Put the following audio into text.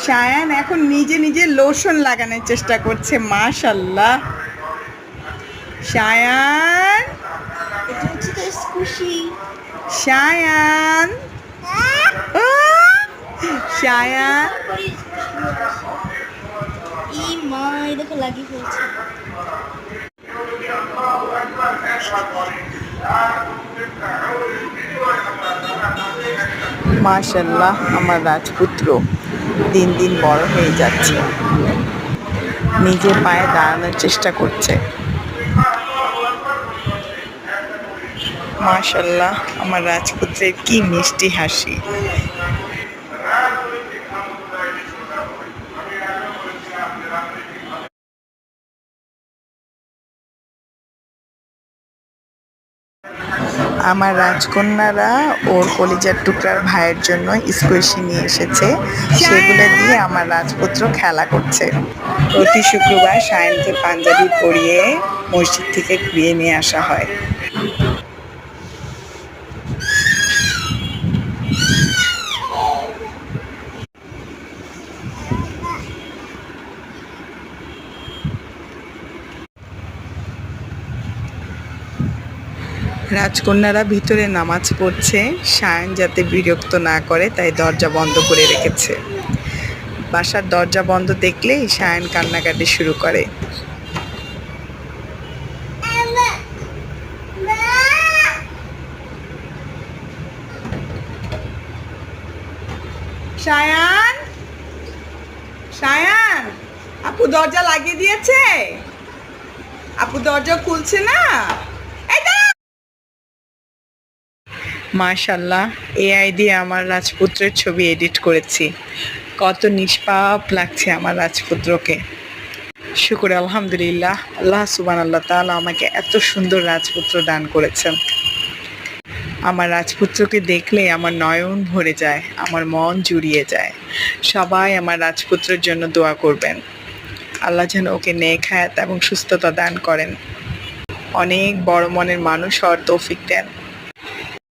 সায়ান এখন নিজে নিজে লোশন লাগানোর চেষ্টা করছে। মাশাল্লাহ সায়ান, এটা হচ্ছে তো স্কুশি। সায়ান, সায়ান। ই মা, এই দেখো লাগিয়ে ফেলছে। মাশাল্লাহ আমার রাজপুত্র দিন দিন বড় হয়ে যাচ্ছে, নিজের পায়ে দাঁড়ানোর চেষ্টা করছে। মাশাল্লাহ আমার রাজপুত্রের কি মিষ্টি হাসি। আমার রাজকন্যারা ওর কলিজার টুকরার ভাইয়ের জন্য স্কুইশি নিয়ে এসেছে, সেগুলো দিয়ে আমার রাজপুত্র খেলা করছে। প্রতি শুক্রবার সায়নকে পাঞ্জাবি পরিয়ে মসজিদ থেকে ঘুরিয়ে নিয়ে আসা হয়। রাজকন্যারা ভিতরে নামাজ পড়ছে, সায়ন যাতে বিরক্ত না করে তাই দরজা বন্ধ করে রেখেছে। বাসার দরজা বন্ধ দেখলেই সায়ন কান্নাকাটি শুরু করে। সায়ান, সায়ান, আপু দরজা লাগিয়ে দিয়েছে, আপু দরজা খুলছে না। মাশাল্লাহ এআই দিয়ে আমার রাজপুত্রের ছবি এডিট করেছি, কত নিষ্পাপ লাগছে আমার রাজপুত্রকে। শুকর আলহামদুলিল্লাহ, আল্লাহ সুবহানাল্লাহ তাআলা আমাকে এত সুন্দর রাজপুত্র দান করেছেন। আমার রাজপুত্রকে দেখলে আমার নয়ন ভরে যায়, আমার মন জুড়িয়ে যায়। সবাই আমার রাজপুত্রের জন্য দোয়া করবেন, আল্লাহ যেন ওকে নেক হায়াত এবং সুস্থতা দান করেন, অনেক বড় মনের মানুষ হওয়ার তৌফিক দেন।